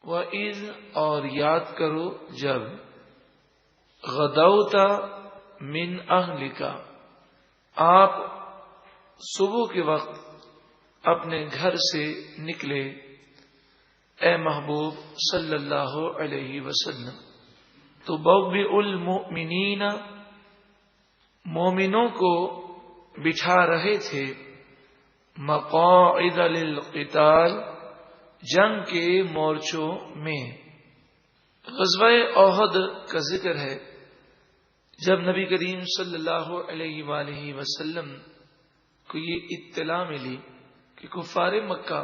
وَإِذْ اور یاد کرو جب غدوت من اہلک آپ صبح کے وقت اپنے گھر سے نکلے اے محبوب صلی اللہ علیہ وسلم تبوئ المؤمنین مومنوں کو بٹھا رہے تھے مقاعد للقتال جنگ کے مورچوں میں. غزوہ احد کا ذکر ہے جب نبی کریم صلی اللہ علیہ وآلہ وسلم کو یہ اطلاع ملی کہ کفار مکہ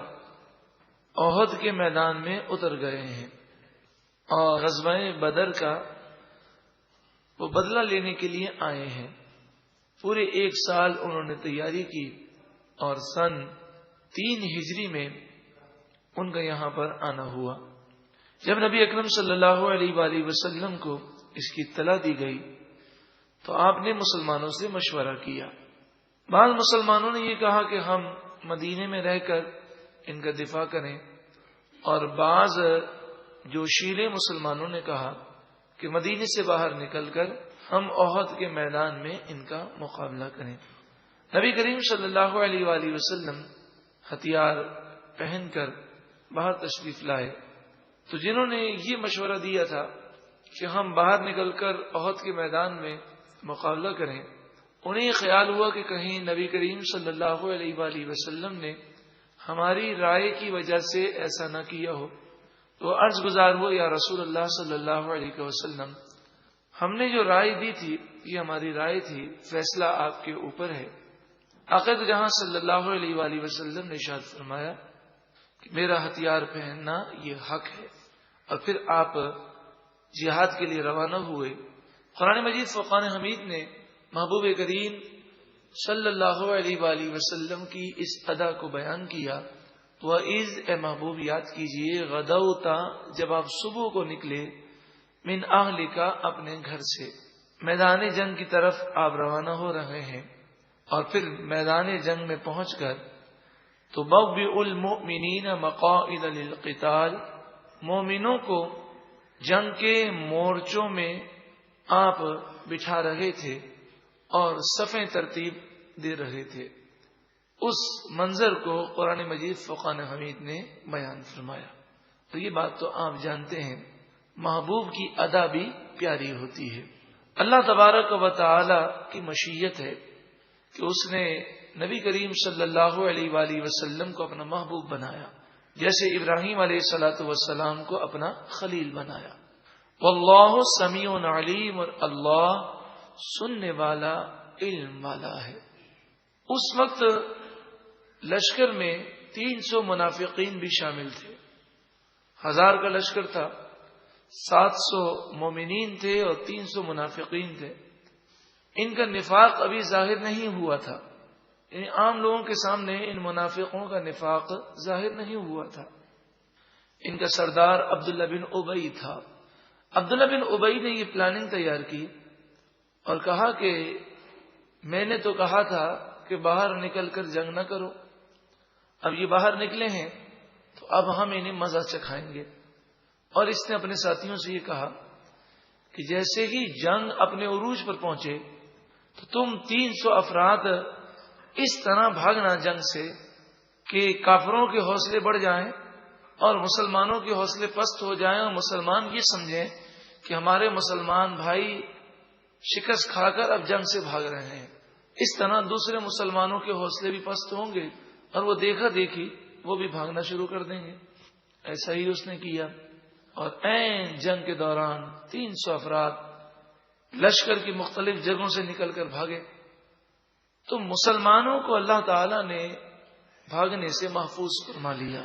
احد کے میدان میں اتر گئے ہیں اور غزوہ بدر کا وہ بدلہ لینے کے لیے آئے ہیں. پورے 1 سال انہوں نے تیاری کی اور سن 3 ہجری میں ان کا یہاں پر آنا ہوا. جب نبی اکرم صلی اللہ علیہ وآلہ وسلم کو اس کی اطلاع دی گئی تو آپ نے مسلمانوں سے مشورہ کیا. بعض مسلمانوں نے یہ کہا کہ ہم مدینے میں رہ کر ان کا دفاع کریں اور بعض جوشیلے مسلمانوں نے کہا کہ مدینے سے باہر نکل کر ہم احد کے میدان میں ان کا مقابلہ کریں. نبی کریم صلی اللہ علیہ وآلہ وسلم ہتھیار پہن کر باہر تشریف لائے تو جنہوں نے یہ مشورہ دیا تھا کہ ہم باہر نکل کر احد کے میدان میں مقابلہ کریں انہیں یہ خیال ہوا کہ کہیں نبی کریم صلی اللہ علیہ وآلہ وسلم نے ہماری رائے کی وجہ سے ایسا نہ کیا ہو تو عرض گزار ہو یا رسول اللہ صلی اللہ علیہ وسلم ہم نے جو رائے دی تھی یہ ہماری رائے تھی فیصلہ آپ کے اوپر ہے. آقا جہاں صلی اللہ علیہ وآلہ وسلم نے ارشاد فرمایا کہ میرا ہتھیار پہننا یہ حق ہے اور پھر آپ جہاد کے لیے روانہ ہوئے. قرآن مجید فرقان حمید نے محبوب کریم صلی اللہ علیہ وآلہ وسلم کی اس ادا کو بیان کیا. وَإِذْ اے محبوب یاد کیجئے غدوتا جب آپ صبح کو نکلے من اہلک اپنے گھر سے میدان جنگ کی طرف آپ روانہ ہو رہے ہیں اور پھر میدان جنگ میں پہنچ کر تبوئ المؤمنین مقاعد للقتال مومنوں کو جنگ کے مورچوں میں آپ بٹھا رہے تھے اور صفیں ترتیب دے رہے تھے. اس منظر کو قرآن مجید فرقان حمید نے بیان فرمایا. تو یہ بات تو آپ جانتے ہیں محبوب کی ادا بھی پیاری ہوتی ہے. اللہ تبارک و تعالی کی مشیت ہے کہ اس نے نبی کریم صلی اللہ علیہ وآلہ وسلم کو اپنا محبوب بنایا جیسے ابراہیم علیہ الصلوۃ والسلام کو اپنا خلیل بنایا. واللہ سمیع علیم اور اللہ سننے والا علم والا ہے. اس وقت لشکر میں 300 منافقین بھی شامل تھے. 1000 کا لشکر تھا 700 مومنین تھے اور 300 منافقین تھے. ان کا نفاق ابھی ظاہر نہیں ہوا تھا یعنی عام لوگوں کے سامنے ان منافقوں کا نفاق ظاہر نہیں ہوا تھا. ان کا سردار عبداللہ بن ابی تھا. عبداللہ بن ابی نے یہ پلاننگ تیار کی اور کہا کہ میں نے تو کہا تھا کہ باہر نکل کر جنگ نہ کرو, اب یہ باہر نکلے ہیں تو اب ہم انہیں مزہ چکھائیں گے. اور اس نے اپنے ساتھیوں سے یہ کہا کہ جیسے ہی جنگ اپنے عروج پر پہنچے تو تم 300 افراد اس طرح بھاگنا جنگ سے کہ کافروں کے حوصلے بڑھ جائیں اور مسلمانوں کے حوصلے پست ہو جائیں اور مسلمان یہ سمجھیں کہ ہمارے مسلمان بھائی شکست کھا کر اب جنگ سے بھاگ رہے ہیں. اس طرح دوسرے مسلمانوں کے حوصلے بھی پست ہوں گے اور وہ دیکھا دیکھی وہ بھی بھاگنا شروع کر دیں گے. ایسا ہی اس نے کیا اور عین جنگ کے دوران 300 افراد لشکر کی مختلف جگہوں سے نکل کر بھاگے. تو مسلمانوں کو اللہ تعالی نے بھاگنے سے محفوظ فرما لیا.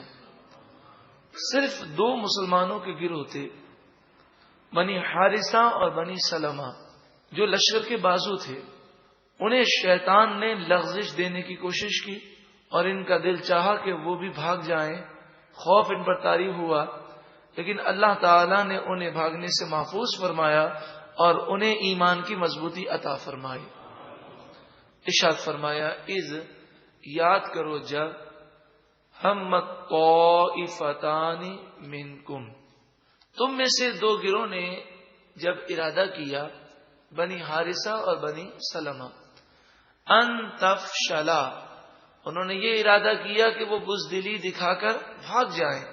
صرف 2 مسلمانوں کے گروہ تھے بنی حارثہ اور بنی سلمہ جو لشکر کے بازو تھے. انہیں شیطان نے لغزش دینے کی کوشش کی اور ان کا دل چاہا کہ وہ بھی بھاگ جائیں. خوف ان پر طاری ہوا لیکن اللہ تعالی نے انہیں بھاگنے سے محفوظ فرمایا اور انہیں ایمان کی مضبوطی عطا فرمائی. ارشاد فرمایا اذ یاد کرو جب ہمت طائفتان منکم تم میں سے دو گروہ نے جب ارادہ کیا، بنی حارثہ اور بنی سلمہ، ان تفشلا، انہوں نے یہ ارادہ کیا کہ وہ بزدلی دکھا کر بھاگ جائیں،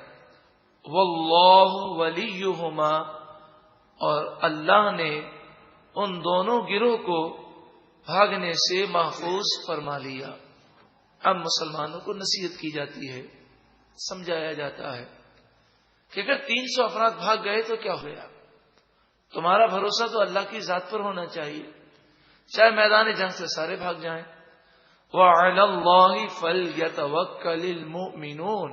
واللہ ولیہما، اور اللہ نے ان دونوں گروہ کو بھاگنے سے محفوظ فرما لیا۔ اب مسلمانوں کو نصیحت کی جاتی ہے، سمجھایا جاتا ہے کہ اگر 300 افراد بھاگ گئے تو کیا ہوا؟ تمہارا بھروسہ تو اللہ کی ذات پر ہونا چاہیے، چاہے میدان جنگ سے سارے بھاگ جائیں۔ وَعَلَى اللَّهِ فَلْيَتَوَكَّلِ الْمُؤْمِنُونَ،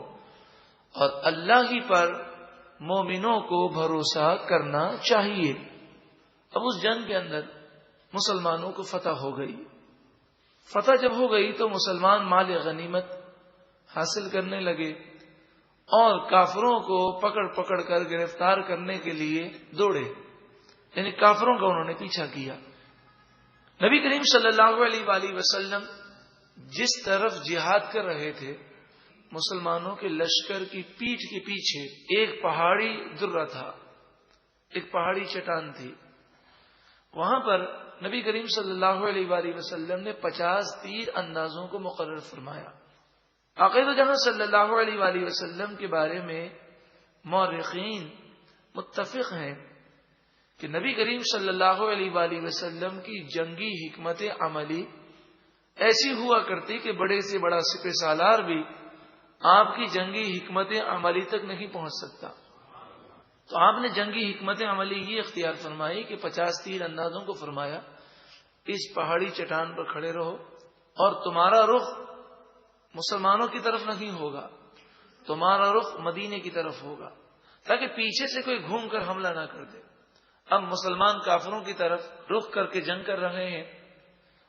اور اللہ ہی پر مومنوں کو بھروسہ کرنا چاہیے۔ اب اس جنگ کے اندر مسلمانوں کو فتح ہو گئی۔ فتح جب ہو گئی تو مسلمان مال غنیمت حاصل کرنے لگے اور کافروں کو پکڑ پکڑ کر گرفتار کرنے کے لیے دوڑے، یعنی کافروں کا انہوں نے پیچھا کیا۔ نبی کریم صلی اللہ علیہ وآلہ وسلم جس طرف جہاد کر رہے تھے، مسلمانوں کے لشکر کی پیٹھ کے پیچھے ایک پہاڑی درہ تھا، ایک پہاڑی چٹان تھی۔ وہاں پر نبی کریم صلی اللہ علیہ وآلہ وسلم نے 50 تیر اندازوں کو مقرر فرمایا۔ عقیدہ جہاں صلی اللہ علیہ وآلہ وسلم کے بارے میں مورخین متفق ہیں کہ نبی کریم صلی اللہ علیہ وآلہ وسلم کی جنگی حکمت عملی ایسی ہوا کرتی کہ بڑے سے بڑا سپہ سالار بھی آپ کی جنگی حکمت عملی تک نہیں پہنچ سکتا۔ تو آپ نے جنگی حکمت عملی یہ اختیار فرمائی کہ 50 تیر اندازوں کو فرمایا، اس پہاڑی چٹان پر کھڑے رہو اور تمہارا رخ مسلمانوں کی طرف نہیں ہوگا، تمہارا رخ مدینے کی طرف ہوگا، تاکہ پیچھے سے کوئی گھوم کر حملہ نہ کر دے۔ اب مسلمان کافروں کی طرف رخ کر کے جنگ کر رہے ہیں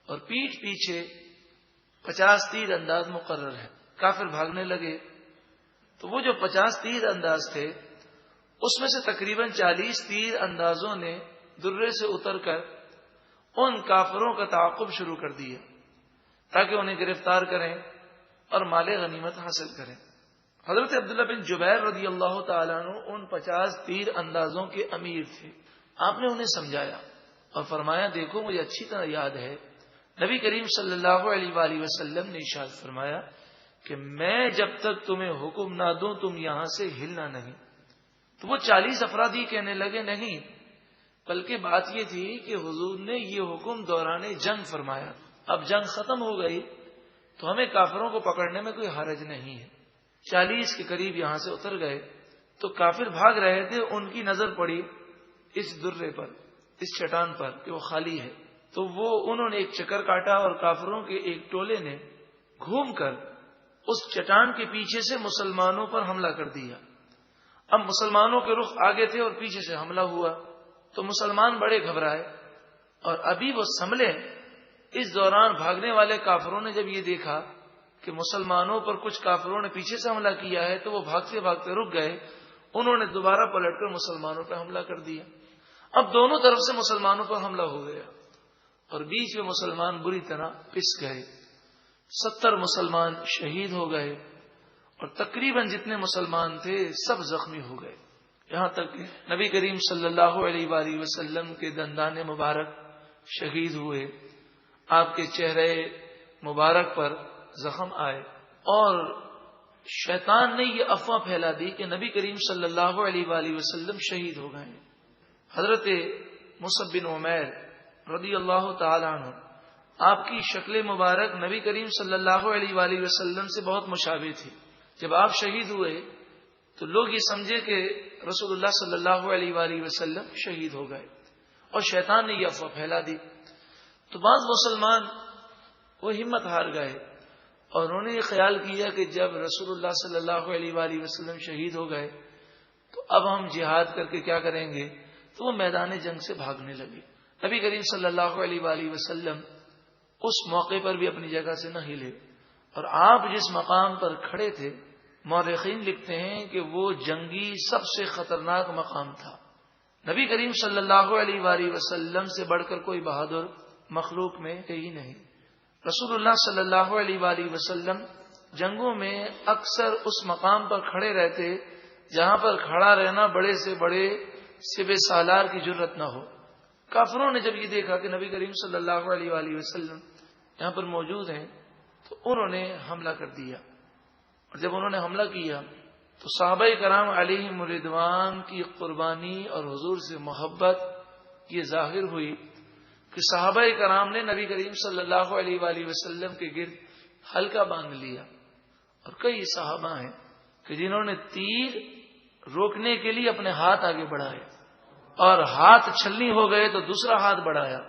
اور پیٹھ پیچھے 50 تیر انداز مقرر ہے۔ کافر بھاگنے لگے تو وہ جو 50 تیر انداز تھے اس میں سے تقریباً 40 تیر اندازوں نے درے سے اتر کر ان کافروں کا تعاقب شروع کر دیا تاکہ انہیں گرفتار کریں اور مال غنیمت حاصل کریں۔ حضرت عبداللہ بن جبیر رضی اللہ تعالیٰ عنہ ان 50 تیر اندازوں کے امیر تھے۔ آپ نے انہیں سمجھایا اور فرمایا، دیکھو مجھے اچھی طرح یاد ہے نبی کریم صلی اللہ علیہ وآلہ وسلم نے ارشاد فرمایا کہ میں جب تک تمہیں حکم نہ دوں تم یہاں سے ہلنا نہیں۔ تو وہ 40 افراد ہی کہنے لگے نہیں، بلکہ بات یہ تھی کہ حضور نے یہ حکم دوران جنگ فرمایا، اب جنگ ختم ہو گئی تو ہمیں کافروں کو پکڑنے میں کوئی حرج نہیں ہے۔ 40 کے قریب یہاں سے اتر گئے تو کافر بھاگ رہے تھے، ان کی نظر پڑی اس درے پر، اس چٹان پر کہ وہ خالی ہے، تو وہ انہوں نے ایک چکر کاٹا اور کافروں کے ایک ٹولے نے گھوم کر اس چٹان کے پیچھے سے مسلمانوں پر حملہ کر دیا۔ اب مسلمانوں کے رخ آگے تھے اور پیچھے سے حملہ ہوا تو مسلمان بڑے گھبرائے اور ابھی وہ سنبھلے، اس دوران بھاگنے والے کافروں نے جب یہ دیکھا کہ مسلمانوں پر کچھ کافروں نے پیچھے سے حملہ کیا ہے تو وہ بھاگتے بھاگتے رک گئے، انہوں نے دوبارہ پلٹ کر مسلمانوں پر حملہ کر دیا۔ اب دونوں طرف سے مسلمانوں پر حملہ ہو گیا اور بیچ میں مسلمان بری طرح پس گئے، 70 مسلمان شہید ہو گئے اور تقریباً جتنے مسلمان تھے سب زخمی ہو گئے، یہاں تک کہ نبی کریم صلی اللہ علیہ وآلہ وسلم کے دندان مبارک شہید ہوئے، آپ کے چہرے مبارک پر زخم آئے، اور شیطان نے یہ افواہ پھیلا دی کہ نبی کریم صلی اللہ علیہ وآلہ وسلم شہید ہو گئے۔ حضرت مصعب بن عمیر رضی اللہ تعالی عنہ، آپ کی شکل مبارک نبی کریم صلی اللہ علیہ وآلہ وسلم سے بہت مشابہ تھی۔ جب آپ شہید ہوئے تو لوگ یہ سمجھے کہ رسول اللہ صلی اللہ علیہ وآلہ وسلم شہید ہو گئے اور شیطان نے یہ افواہ پھیلا دی۔ تو بعض مسلمان وہ ہمت ہار گئے اور انہوں نے یہ خیال کیا کہ جب رسول اللہ صلی اللہ علیہ وآلہ وسلم شہید ہو گئے تو اب ہم جہاد کر کے کیا کریں گے، تو وہ میدان جنگ سے بھاگنے لگے۔ نبی کریم صلی اللہ علیہ وآلہ وسلم اس موقع پر بھی اپنی جگہ سے نہ ہلے، اور آپ جس مقام پر کھڑے تھے مورخین لکھتے ہیں کہ وہ جنگی سب سے خطرناک مقام تھا۔ نبی کریم صلی اللہ علیہ وآلہ وسلم سے بڑھ کر کوئی بہادر مخلوق میں ہی نہیں۔ رسول اللہ صلی اللہ علیہ وآلہ وسلم جنگوں میں اکثر اس مقام پر کھڑے رہتے جہاں پر کھڑا رہنا بڑے سے بڑے سب سالار کی جرت نہ ہو۔ کافروں نے جب یہ دیکھا کہ نبی کریم صلی اللہ علیہ وآلہ وسلم یہاں پر موجود ہیں تو انہوں نے حملہ کر دیا، اور جب انہوں نے حملہ کیا تو صحابہ کرام علیہم رضوان کی قربانی اور حضور سے محبت یہ ظاہر ہوئی کہ صحابہ کرام نے نبی کریم صلی اللہ علیہ وآلہ وسلم کے گرد حلقہ باندھ لیا، اور کئی صحابہ ہیں کہ جنہوں نے تیر روکنے کے لیے اپنے ہاتھ آگے بڑھائے، اور ہاتھ چھلنی ہو گئے تو دوسرا ہاتھ بڑھایا،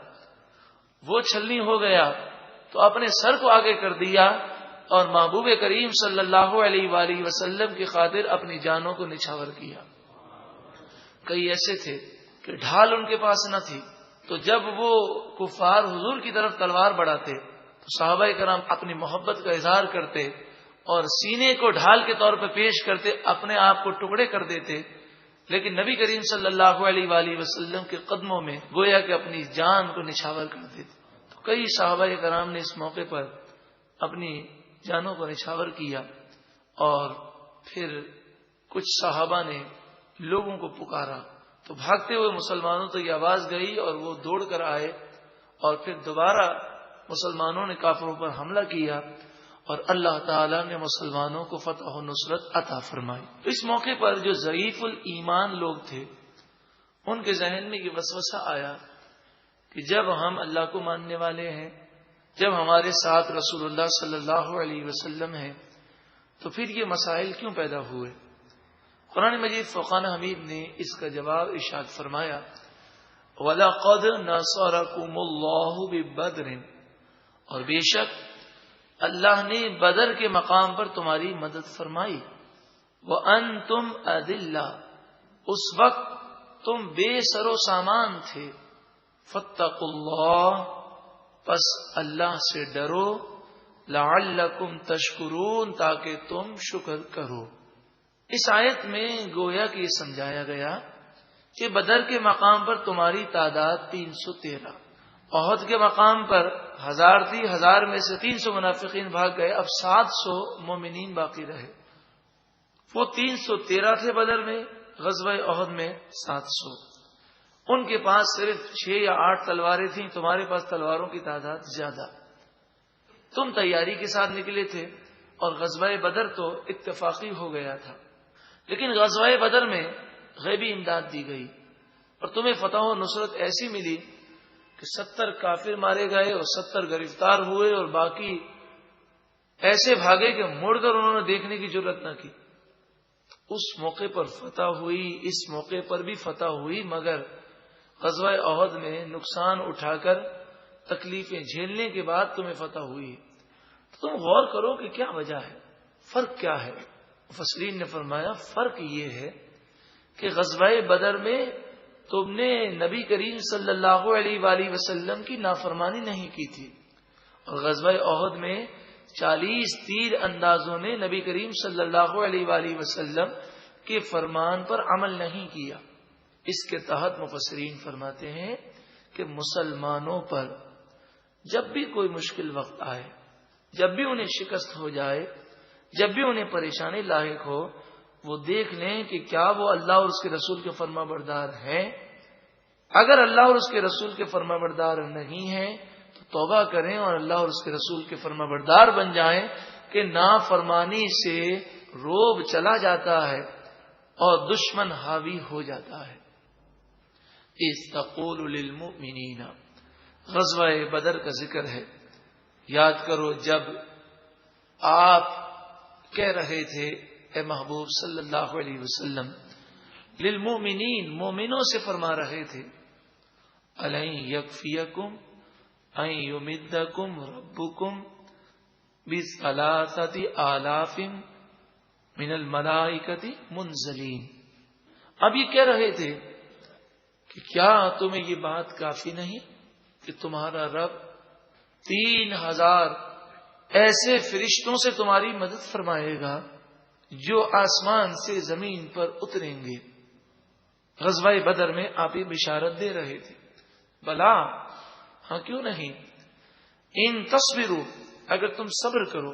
وہ چھلنی ہو گیا تو اپنے سر کو آگے کر دیا، اور محبوب کریم صلی اللہ علیہ وآلہ وسلم کی خاطر اپنی جانوں کو نچھاور کیا۔ کئی ایسے تھے کہ ڈھال ان کے پاس نہ تھی، تو جب وہ کفار حضور کی طرف تلوار بڑھاتے تو صحابہ کرام اپنی محبت کا اظہار کرتے اور سینے کو ڈھال کے طور پر پیش کرتے، اپنے آپ کو ٹکڑے کر دیتے، لیکن نبی کریم صلی اللہ علیہ وآلہ وسلم کے قدموں میں گویا کہ اپنی جان کو نچھاور کر دیتے۔ تو کئی صحابہ کرام نے اس موقع پر اپنی جانوں کو نچھاور کیا، اور پھر کچھ صحابہ نے لوگوں کو پکارا تو بھاگتے ہوئے مسلمانوں تو یہ آواز گئی اور وہ دوڑ کر آئے، اور پھر دوبارہ مسلمانوں نے کافروں پر حملہ کیا، اور اللہ تعالیٰ نے مسلمانوں کو فتح و نصرت عطا فرمائی۔ تو اس موقع پر جو ضعیف الایمان لوگ تھے ان کے ذہن میں یہ وسوسہ آیا کہ جب ہم اللہ کو ماننے والے ہیں، جب ہمارے ساتھ رسول اللہ صلی اللہ علیہ وسلم ہیں، تو پھر یہ مسائل کیوں پیدا ہوئے؟ قرآن مجید فرقان حمید نے اس کا جواب ارشاد فرمایا، وَلَقَدْ نَصَرَكُمُ اللَّهُ بِبَدْرٍ، اور بے شک اللہ نے بدر کے مقام پر تمہاری مدد فرمائی، وَأَنْتُمْ أَذِلَّةٌ، اس وقت تم بے سر و سامان تھے، فَاتَّقُوا اللَّهَ، پس اللہ سے ڈرو، لعلکم تشکرون، تاکہ تم شکر کرو۔ اس آیت میں گویا کہ یہ سمجھایا گیا کہ بدر کے مقام پر تمہاری تعداد 313، احد کے مقام پر 1000 تھی، 1000 میں سے 300 منافقین بھاگ گئے، اب 700 مومنین باقی رہے۔ وہ 313 تھے بدر میں، غزوہ احد میں 700۔ ان کے پاس صرف 6 یا 8 تلواریں تھیں، تمہارے پاس تلواروں کی تعداد زیادہ۔ تم تیاری کے ساتھ نکلے تھے، اور غزوہ بدر تو اتفاقی ہو گیا تھا، لیکن غزوہ بدر میں غیبی امداد دی گئی، اور تمہیں فتح و نصرت ایسی ملی کہ 70 کافر مارے گئے اور 70 گرفتار ہوئے، اور باقی ایسے بھاگے کہ مڑ کر انہوں نے دیکھنے کی جرت نہ کی۔ اس موقع پر فتح ہوئی، اس موقع پر بھی فتح ہوئی، مگر غزوہ احد میں نقصان اٹھا کر تکلیفیں جھیلنے کے بعد تمہیں فتح ہوئی۔ تو تم غور کرو کہ کیا وجہ ہے، فرق کیا ہے؟ مفسرین نے فرمایا فرق یہ ہے کہ غزوہ بدر میں تم نے نبی کریم صلی اللہ علیہ وآلہ وسلم کی نافرمانی نہیں کی تھی، اور غزوہ احد میں 40 تیر اندازوں نے نبی کریم صلی اللہ علیہ وآلہ وسلم کے فرمان پر عمل نہیں کیا۔ اس کے تحت مفسرین فرماتے ہیں کہ مسلمانوں پر جب بھی کوئی مشکل وقت آئے، جب بھی انہیں شکست ہو جائے، جب بھی انہیں پریشانی لاحق ہو، وہ دیکھ لیں کہ کیا وہ اللہ اور اس کے رسول کے فرما بردار ہیں۔ اگر اللہ اور اس کے رسول کے فرما بردار نہیں ہیں تو توبہ کریں اور اللہ اور اس کے رسول کے فرما بردار بن جائیں کہ نافرمانی سے روب چلا جاتا ہے اور دشمن حاوی ہو جاتا ہے۔ اذ تقول للمؤمنین، غزوہ بدر کا ذکر ہے۔ یاد کرو جب آپ کہہ رہے تھے اے محبوب صلی اللہ علیہ وسلم، للمؤمنین، مومنوں سے فرما رہے تھے، الَن یکفیکم ان یمدکم ربکم بثلاثۃ آلاف من الملائکۃ منزلین۔ اب یہ کہہ رہے تھے کہ کیا تمہیں یہ بات کافی نہیں کہ تمہارا رب 3000 ایسے فرشتوں سے تمہاری مدد فرمائے گا جو آسمان سے زمین پر اتریں گے۔ غزوہ بدر میں آپ یہ بشارت دے رہے تھے، بلا، ہاں کیوں نہیں، ان تصبروا، اگر تم صبر کرو،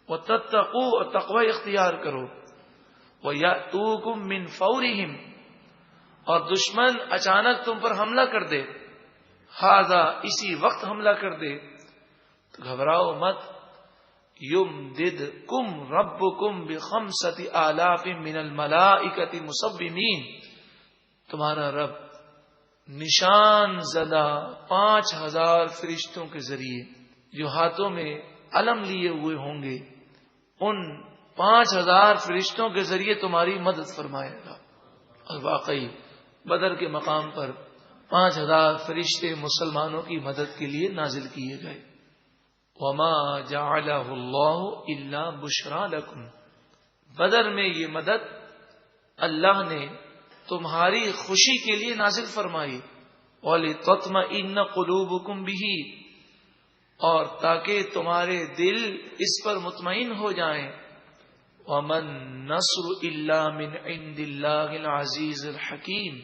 وتتقوا، اور تقوی اختیار کرو، وَيَأْتُوكُم مِّن فَوْرِهِمْ، اور دشمن اچانک تم پر حملہ کر دے، ہذا اسی وقت حملہ کر دے، تو گھبراؤ مت، یمددکم ربکم بخمسۃ آلاف من الملائکۃ مصومین، تمہارا رب نشان زدہ 5000 فرشتوں کے ذریعے جو ہاتھوں میں علم لیے ہوئے ہوں گے، ان 5000 فرشتوں کے ذریعے تمہاری مدد فرمائے گا۔ اور واقعی بدر کے مقام پر 5000 فرشتے مسلمانوں کی مدد کے لیے نازل کیے گئے۔ وما جعلہ اللہ الا بشرا لکم، بدر میں یہ مدد اللہ نے تمہاری خوشی کے لیے نازل فرمائی، وَلِتَطْمَئِنَّ قُلُوبُكُمْ بِهِ، اور تاکہ تمہارے دل اس پر مطمئن ہو جائیں۔ وَمَن نَّصْرُ إِلَّا مِنْ عِنْدِ اللَّهِ الْعَزِيزِ الْحَكِيمِ،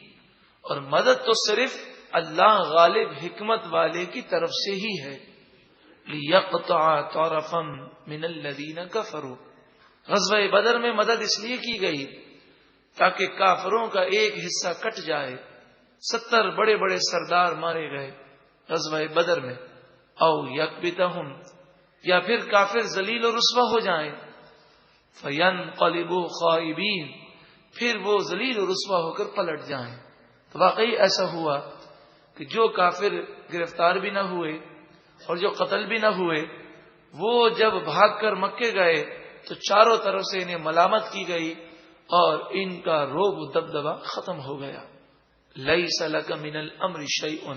اور مدد تو صرف اللہ غالب حکمت والے کی طرف سے ہی ہے۔ لِيَقْطَعَ طَرَفًا مِنَ الَّذِينَ كَفَرُوا، غزوہ بدر میں مدد اس لیے کی گئی تاکہ کافروں کا ایک حصہ کٹ جائے۔ 70 بڑے بڑے سردار مارے گئے غزوہ بدر میں۔ او یکبتہم، یا پھر کافر ذلیل و رسوا ہو جائیں۔ فینقلبوا خائبین، پھر وہ ذلیل و رسوا ہو کر پلٹ جائیں۔ تو واقعی ایسا ہوا کہ جو کافر گرفتار بھی نہ ہوئے اور جو قتل بھی نہ ہوئے، وہ جب بھاگ کر مکے گئے تو چاروں طرف سے انہیں ملامت کی گئی اور ان کا روب و دبدبہ ختم ہو گیا۔ لیس لک من الامر شیء،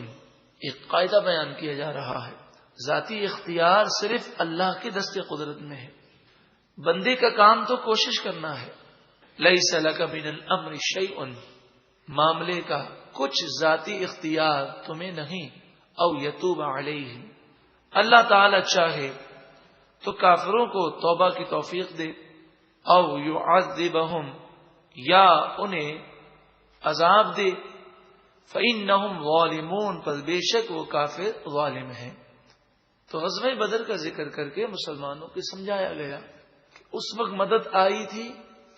ایک قاعدہ بیان کیا جا رہا ہے، ذاتی اختیار صرف اللہ کے دست قدرت میں ہے، بندے کا کام تو کوشش کرنا ہے۔ لیس لک من الامر شیء، معاملے کا کچھ ذاتی اختیار تمہیں نہیں۔ او یتوب علیہم، اللہ تعالی چاہے تو کافروں کو توبہ کی توفیق دے، او یعذبہم، یا انہیں عذاب دے، فإنہم ظالمون، پس بے شک وہ کافر ظالم ہیں۔ تو غزوہ بدر کا ذکر کر کے مسلمانوں کو سمجھایا گیا کہ اس وقت مدد آئی تھی،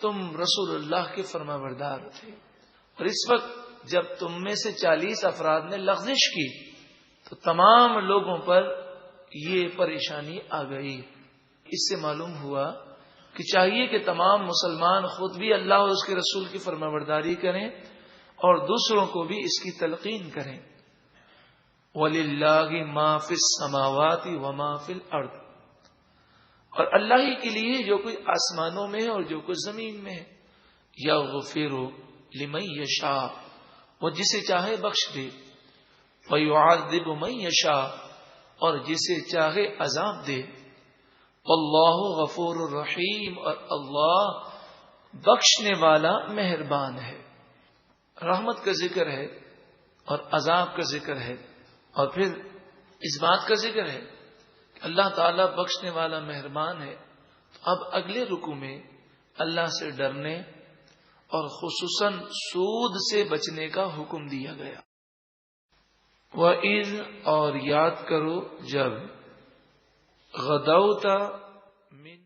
تم رسول اللہ کے فرما بردار تھے، اور اس وقت جب تم میں سے 40 افراد نے لغزش کی تو تمام لوگوں پر یہ پریشانی آ گئی۔ اس سے معلوم ہوا کہ چاہیے کہ تمام مسلمان خود بھی اللہ اور اس کے رسول کی فرمانبرداری کریں اور دوسروں کو بھی اس کی تلقین کریں۔ وَلِلَّهِ مَا فِي السَّمَاوَاتِ وَمَا فِي الْأَرْضِ، اور اللہ ہی کے لیے جو کچھ آسمانوں میں ہے اور جو کچھ زمین میں ہے۔ يَغْفِرُ لِمَن يَشَاءُ، وہ جسے چاہے بخش دے، وَيُعَذِّبُ مَن يَشَاءُ، اور جسے چاہے عذاب دے۔ واللہ غفور الرحیم، اور اللہ بخشنے والا مہربان ہے۔ رحمت کا ذکر ہے اور عذاب کا ذکر ہے، اور پھر اس بات کا ذکر ہے کہ اللہ تعالیٰ بخشنے والا مہربان ہے۔ تو اب اگلے رکوع میں اللہ سے ڈرنے اور خصوصاً سود سے بچنے کا حکم دیا گیا۔ وَإِذْ، اور یاد کرو جب غدوتا من